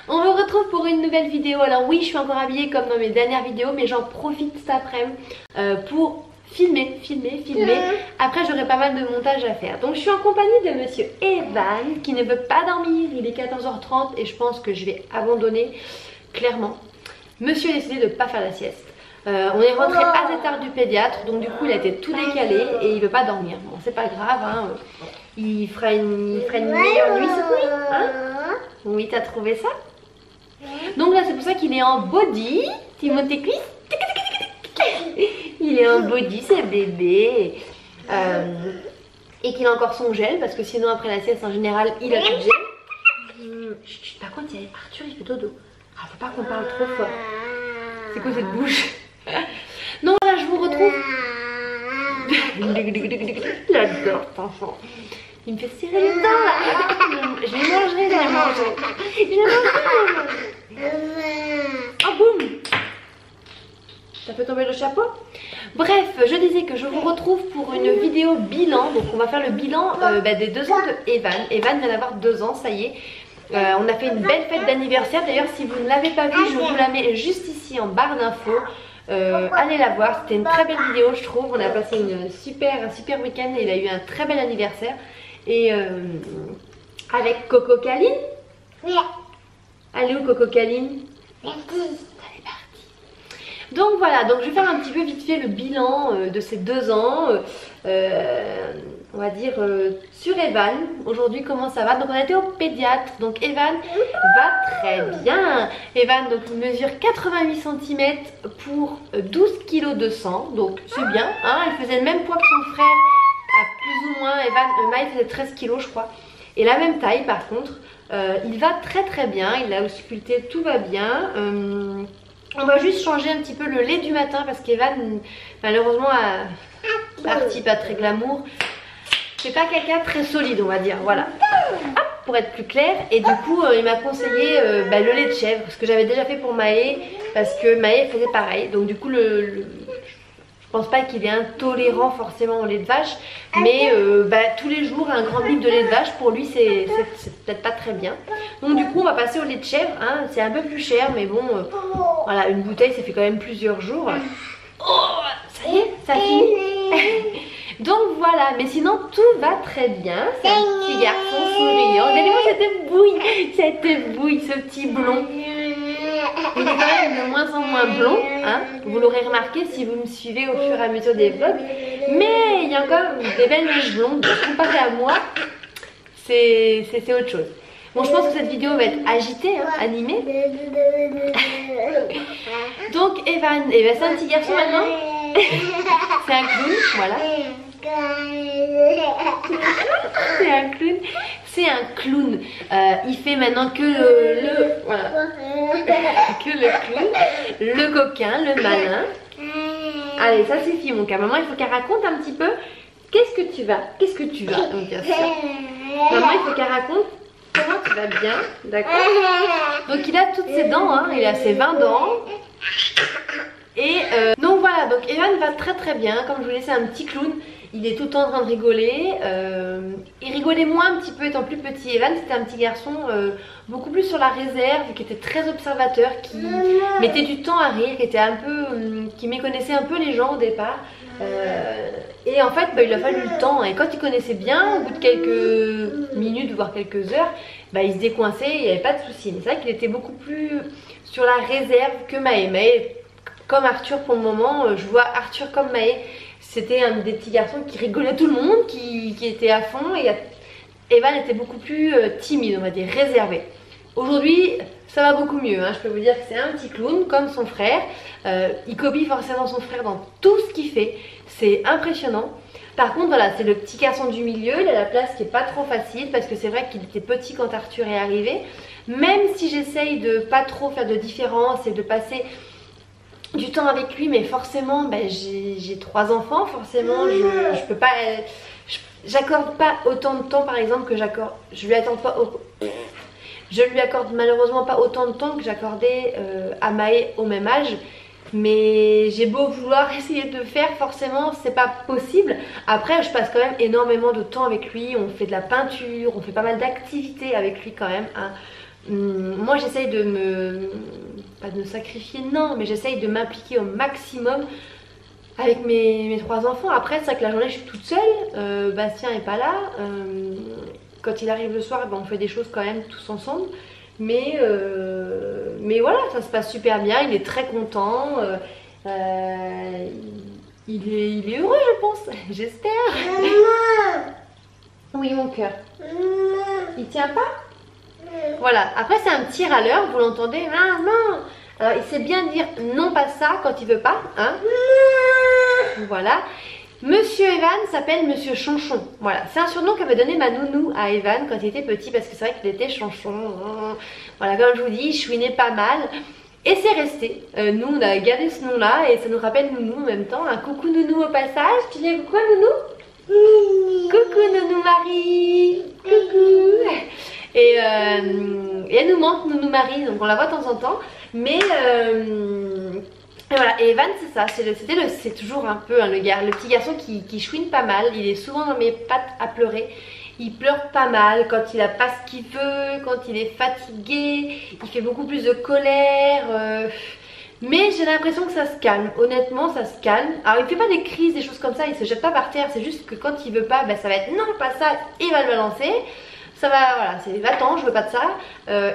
On me retrouve pour une nouvelle vidéo. Alors oui, je suis encore habillée comme dans mes dernières vidéos, mais j'en profite cet après-midi pour filmer. Après j'aurai pas mal de montage à faire. Donc je suis en compagnie de monsieur Evan qui ne veut pas dormir. Il est 14h30 et je pense que je vais abandonner clairement. Monsieur a décidé de ne pas faire la sieste. On est rentré assez tard du pédiatre, donc du coup il a été tout décalé et il veut pas dormir. Bon, c'est pas grave, hein. Il fera une meilleure nuit cette nuit, hein. Oui, t'as trouvé ça? Donc là c'est pour ça qu'il est en body. Timothée cuisse. Il est en body, c'est bébé. Et qu'il a encore son gel, parce que sinon après la sieste en général il a plus de gel. Chut, par contre Arthur il fait dodo. Ah, faut pas qu'on parle trop fort. C'est quoi cette bouche? Non, là je vous retrouve. J'adore cet enfant. Il me fait serrer les dents là. Je l'ai mangé, Oh boum. Ça fait tomber le chapeau. Bref, je disais que je vous retrouve pour une vidéo bilan. Donc on va faire le bilan des 2 ans de Evan. Evan vient d'avoir 2 ans, ça y est. On a fait une belle fête d'anniversaire. D'ailleurs si vous ne l'avez pas vue, je vous la mets juste ici en barre d'infos. Allez la voir, c'était une très belle vidéo je trouve. On a passé un super week-end et il a eu un très bel anniversaire. Et avec Coco Caline. Oui. Elle est où Coco Caline? Merci. Elle est partie. Donc voilà, donc je vais faire un petit peu vite fait le bilan de ces 2 ans. On va dire sur Evan. Aujourd'hui comment ça va? Donc on a été au pédiatre. Donc Evan va très bien. Evan donc mesure 88 cm pour 12 kg de sang. Donc c'est bien, hein. Il faisait le même poids que son frère à plus ou moins. Evan, Maï faisait 13 kg je crois. Et la même taille par contre. Il va très bien. Il a ausculté, tout va bien. On va juste changer un petit peu le lait du matin parce qu'Evan malheureusement a parti pas très glamour. C'est pas quelqu'un très solide on va dire, voilà. Hop, pour être plus clair. Et du coup il m'a conseillé le lait de chèvre, ce que j'avais déjà fait pour Maë, parce que Maë faisait pareil. Donc du coup je pense pas qu'il est intolérant forcément au lait de vache, mais tous les jours un grand litre de lait de vache pour lui c'est peut-être pas très bien. Donc du coup on va passer au lait de chèvre, hein. C'est un peu plus cher mais bon voilà, une bouteille ça fait quand même plusieurs jours. Oh, ça y est, ça finit. Donc voilà, mais sinon tout va très bien. C'est un petit garçon souriant. Regardez-moi cette bouille, ce petit blond. Il est quand même de moins en moins blond, hein. Vous l'aurez remarqué si vous me suivez au fur et à mesure des vlogs. Mais il y a encore des belles mèches blondes. Comparé à moi, c'est autre chose. Bon, je pense que cette vidéo va être agitée, hein, animée. Donc Evan, c'est un petit garçon maintenant. C'est un clown, voilà. C'est un clown. Il fait maintenant que voilà. Que le clown, le coquin, le malin. Allez, ça suffit mon cas. Maman, il faut qu'elle raconte un petit peu. Qu'est-ce que tu vas? Donc bien sûr. Maman, il faut qu'elle raconte comment tu vas bien. D'accord. Donc il a toutes ses dents, hein. Il a ses 20 dents. Et donc voilà, donc Evan va très bien. Comme je vous l'ai dit, c'est un petit clown. Il est tout le temps en train de rigoler. Il rigolait moins un petit peu étant plus petit. Evan c'était un petit garçon beaucoup plus sur la réserve, qui était très observateur, qui mettait du temps à rire, qui était un peu, qui méconnaissait un peu les gens au départ. Et en fait il a fallu le temps. Et quand il connaissait bien, au bout de quelques minutes voire quelques heures, il se décoinçait, il n'y avait pas de souci. Mais c'est vrai qu'il était beaucoup plus sur la réserve que Maë. Maë comme Arthur pour le moment, je vois Arthur comme Maë. C'était un des petits garçons qui rigolait tout le monde, qui était à fond. Et Evan était beaucoup plus timide, on va dire, réservé. Aujourd'hui, ça va beaucoup mieux, hein. Je peux vous dire que c'est un petit clown comme son frère. Il copie forcément son frère dans tout ce qu'il fait. C'est impressionnant. Par contre, voilà, c'est le petit garçon du milieu. Il a la place qui est pas trop facile parce que c'est vrai qu'il était petit quand Arthur est arrivé. Même si j'essaye de pas trop faire de différence et de passer du temps avec lui, mais forcément j'ai 3 enfants, forcément je peux pas, j'accorde pas autant de temps par exemple que je lui accorde malheureusement pas autant de temps que j'accordais à Maë au même âge. Mais j'ai beau vouloir essayer de faire, forcément c'est pas possible. Après je passe quand même énormément de temps avec lui, on fait de la peinture, on fait pas mal d'activités avec lui quand même, hein. Moi j'essaye de pas de me sacrifier, non, mais j'essaye de m'impliquer au maximum avec mes 3 enfants. Après c'est vrai que la journée je suis toute seule, Bastien est pas là, quand il arrive le soir ben, on fait des choses quand même tous ensemble. Mais voilà, ça se passe super bien, il est très content, il est heureux je pense, j'espère. Oui mon cœur. Il tient pas? Voilà, après c'est un petit râleur, vous l'entendez? Non. Alors il sait bien dire non pas ça quand il veut pas, hein. Voilà. Monsieur Evan s'appelle Monsieur Chonchon. Voilà, c'est un surnom qu'avait donné ma nounou à Evan quand il était petit parce que c'est vrai qu'il était chonchon. Voilà, comme je vous dis, il chouinait pas mal. Et c'est resté. Nous, on a gardé ce nom-là et ça nous rappelle nounou en même temps. Un coucou nounou au passage. Tu dis quoi nounou? Coucou nounou Marie. Coucou. Et elle nous manque nounou Marie, donc on la voit de temps en temps. Mais... Et voilà, et Evan c'est ça, c'est toujours un peu hein, le petit garçon qui chouine pas mal. Il est souvent dans mes pattes à pleurer. Il pleure pas mal quand il a pas ce qu'il veut, quand il est fatigué. Il fait beaucoup plus de colère. Mais j'ai l'impression que ça se calme, honnêtement ça se calme. Alors il fait pas des crises, des choses comme ça, il se jette pas par terre. C'est juste que quand il veut pas, ben, ça va être non pas ça, il va le balancer. Ça va, voilà, c'est va-t'en, je veux pas de ça.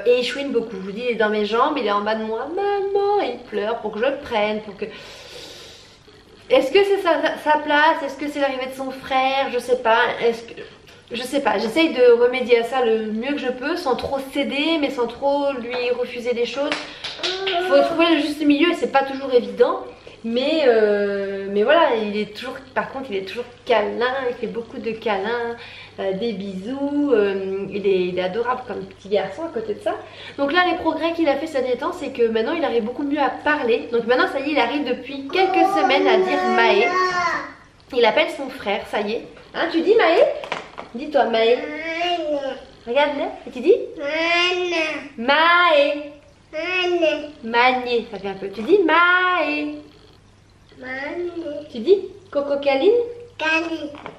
Et il chouine beaucoup. Je vous dis, il est dans mes jambes, il est en bas de moi. Maman, il pleure pour que je le prenne. Pour que... Est-ce que c'est sa place? Est-ce que c'est l'arrivée de son frère? Je sais pas. Je sais pas. J'essaye de remédier à ça le mieux que je peux, sans trop céder, mais sans trop lui refuser des choses. Faut trouver le juste milieu et c'est pas toujours évident. Mais voilà, il est toujours, par contre, il est toujours câlin, il fait beaucoup de câlins, des bisous, il est adorable comme petit garçon à côté de ça. Donc là, les progrès qu'il a fait ces derniers temps, c'est que maintenant il arrive beaucoup mieux à parler. Donc maintenant, ça y est, il arrive depuis quelques semaines à dire Maë. Il appelle son frère, ça y est. Hein, tu dis Maë? Dis-toi Maë. Regarde-le, et tu dis Maë. Mané, ça fait un peu. Tu dis Maë. Tu dis Coco Caline?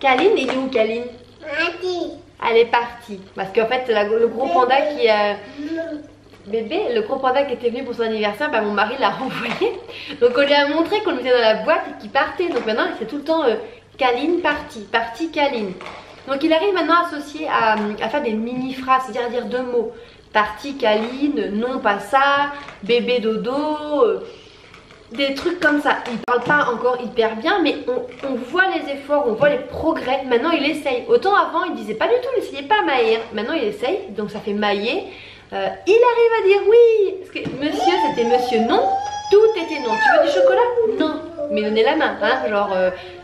Caline, il est où Caline? Elle est partie. Parce qu'en fait, le gros panda qui a... Bébé, le gros panda qui était venu pour son anniversaire, bah, mon mari l'a renvoyé. Donc on lui a montré qu'on le mettait dans la boîte et qu'il partait. Donc maintenant, c'est tout le temps Caline partie, partie Caline. Donc il arrive maintenant à associer, à faire des mini-phrases, c'est-à-dire à dire 2 mots. Partie Caline, non pas ça, bébé dodo... des trucs comme ça. Il parle pas encore hyper bien, mais on voit les efforts, on voit les progrès. Maintenant il essaye. Autant avant il disait pas du tout, n'essayez pas Maë. Maintenant il essaye, donc ça fait Maïe. Il arrive à dire oui. Parce que monsieur c'était monsieur non, tout était non. Tu veux du chocolat? Non. Mais donnez la main, hein, genre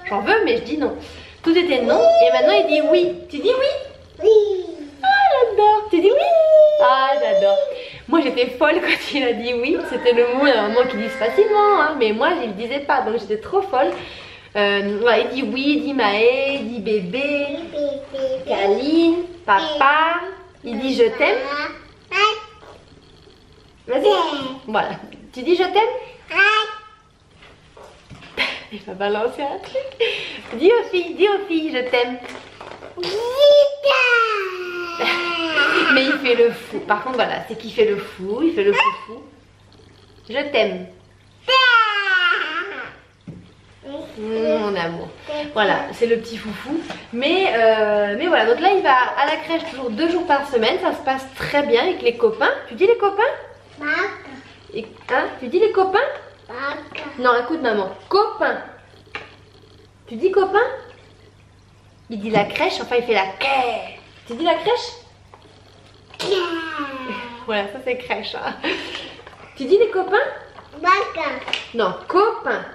j'en veux mais je dis non. Tout était non et maintenant il dit oui. Tu dis oui? Oui. Ah j'adore. Tu dis oui? Ah j'adore. Moi j'étais folle quand il a dit oui, c'était le mot à un moment qu'ils disent facilement, hein, mais moi je ne le disais pas, donc j'étais trop folle. Voilà, il dit oui, il dit Maë, il dit bébé, Caline, papa, il dit je t'aime. Vas-y, voilà, tu dis je t'aime? Il va balancer un truc. Dis aux filles, je t'aime. Mais il fait le fou. Par contre voilà, c'est qu'il fait le fou, il fait le foufou. Je t'aime. Mon amour. Voilà, c'est le petit foufou. Mais voilà, donc là il va à la crèche toujours 2 jours par semaine. Ça se passe très bien avec les copains. Tu dis les copains? Et, hein? Tu dis les copains? Non, écoute maman. Copains. Tu dis copains? Il dit la crèche, enfin il fait la crèche. Tu dis la crèche? Voilà, ça c'est crèche. Hein. Tu dis les copains? Non, copains.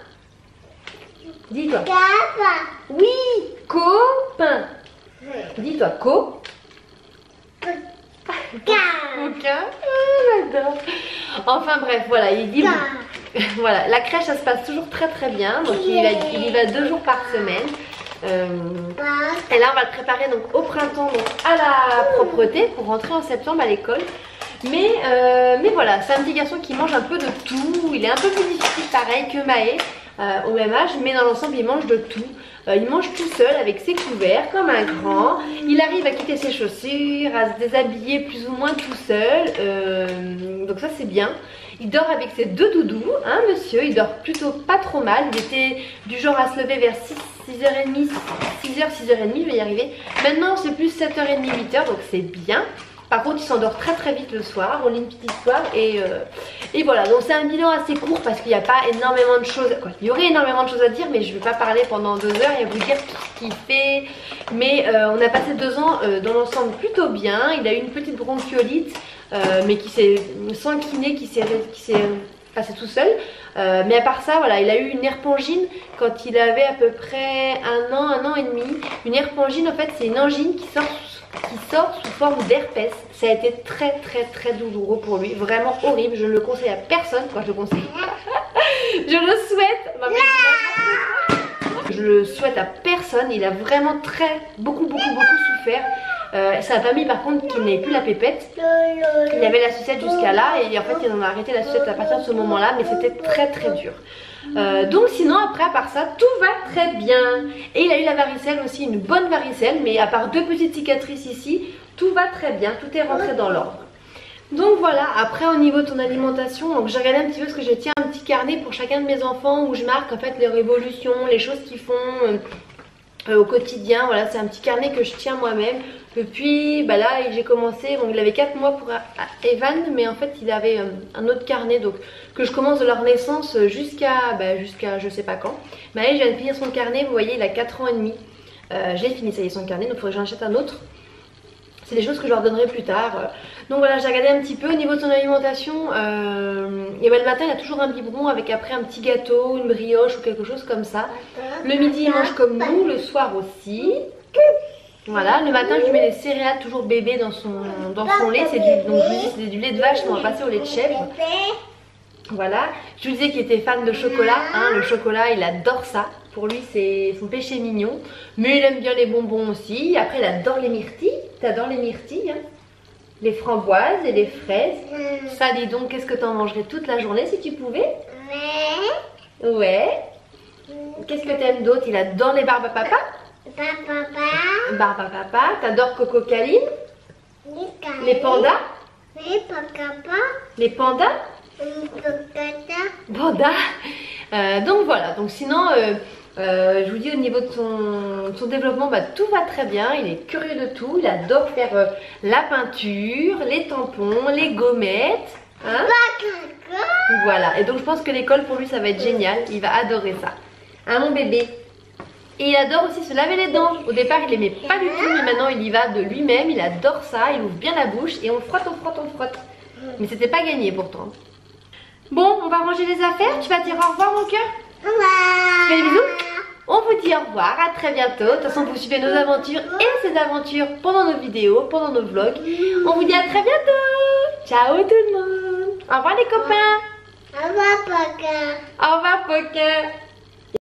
Dis-toi. Oui, copain. Dis-toi, Coquin. J'adore. Enfin bref, voilà, il dit... Voilà, la crèche ça se passe toujours très très bien. Donc il y va 2 jours par semaine. Et là on va le préparer donc au printemps donc à la propreté pour rentrer en septembre à l'école. Mais voilà, c'est un petit garçon qui mange un peu de tout. Il est un peu plus difficile pareil que Maë au même âge, mais dans l'ensemble il mange de tout. Il mange tout seul avec ses couverts comme un grand. Il arrive à quitter ses chaussures, à se déshabiller plus ou moins tout seul. Donc ça c'est bien. Il dort avec ses deux doudous, hein monsieur. Il dort plutôt pas trop mal. Il était du genre à se lever vers 6h30, 6h30, je vais y arriver. Maintenant c'est plus 7h30, 8h, donc c'est bien. Par contre il s'endort très très vite le soir, on lit une petite histoire et voilà. Donc c'est un bilan assez court parce qu'il n'y a pas énormément de choses, quoi. Il y aurait énormément de choses à dire mais je ne vais pas parler pendant 2 heures et vous dire tout ce qu'il fait. Mais on a passé 2 ans dans l'ensemble plutôt bien. Il a eu une petite bronchiolite mais qui s'est sans kiné, qui s'est passé tout seul. Mais à part ça, voilà, il a eu une herpangine quand il avait à peu près 1 an et demi. Une herpangine en fait c'est une angine qui sort sous forme d'herpès. Ça a été très très très douloureux pour lui, vraiment horrible. Je ne le conseille à personne, quoi, je le conseille. Je le souhaite. Je le souhaite à personne. Il a vraiment beaucoup souffert. Ça n'a pas mis par contre qu'il n'ait plus la pépette. Il avait la sucette jusqu'à là et en fait il en a arrêté la sucette à partir de ce moment là, mais c'était très très dur. Donc sinon après à part ça tout va très bien. Et il a eu la varicelle aussi, une bonne varicelle, mais à part 2 petites cicatrices ici, tout va très bien, tout est rentré dans l'ordre. Donc voilà, après au niveau de ton alimentation, donc j'ai regardé un petit peu parce que je tiens un petit carnet pour chacun de mes enfants où je marque en fait les révolutions, les choses qu'ils font au quotidien. Voilà, c'est un petit carnet que je tiens moi-même. Depuis, bah là j'ai commencé, donc il avait 4 mois pour Evan, mais en fait il avait un autre carnet donc que je commence de leur naissance jusqu'à je sais pas quand. Mais allez, je viens de finir son carnet, vous voyez il a 4 ans et demi. J'ai fini ça y est son carnet, donc il faudrait que j'en achète un autre. C'est des choses que je leur donnerai plus tard. Donc voilà, j'ai regardé un petit peu au niveau de son alimentation. Et ben, le matin il a toujours un biberon avec après un petit gâteau, une brioche ou quelque chose comme ça. Le midi il mange comme nous, le soir aussi. Voilà, le matin je lui mets des céréales toujours bébé dans son lait. C'est du lait de vache, mais on va passer au lait de chèvre. Voilà, je vous disais qu'il était fan de chocolat, hein, le chocolat il adore ça. Pour lui c'est son péché mignon. Mais il aime bien les bonbons aussi. Après il adore les myrtilles. T'adores les myrtilles, hein? Les framboises et les fraises. Ça dis donc, qu'est-ce que t'en mangerais toute la journée si tu pouvais? Ouais. Qu'est-ce que t'aimes d'autre? Il adore les barbes à papa. Barbe à papa. T'adores Coco Caline? Les pandas? Les pandas? Pandas. Donc voilà, donc sinon je vous dis au niveau de son développement, bah, tout va très bien. Il est curieux de tout, il adore faire la peinture, les tampons, les gommettes, hein. Voilà, et donc je pense que l'école pour lui ça va être génial. Il va adorer ça, hein mon bébé. Et il adore aussi se laver les dents. Au départ il aimait pas du tout, mais maintenant il y va de lui-même. Il adore ça, il ouvre bien la bouche et on frotte. Mais c'était pas gagné pourtant. Bon, on va ranger les affaires. Tu vas dire au revoir mon cœur? Au revoir. Tu fais des bisous? On vous dit au revoir, à très bientôt. De toute façon vous suivez nos aventures et ces aventures pendant nos vidéos, pendant nos vlogs. On vous dit à très bientôt. Ciao tout le monde. Au revoir les copains. Au revoir Poca. Au revoir Poca.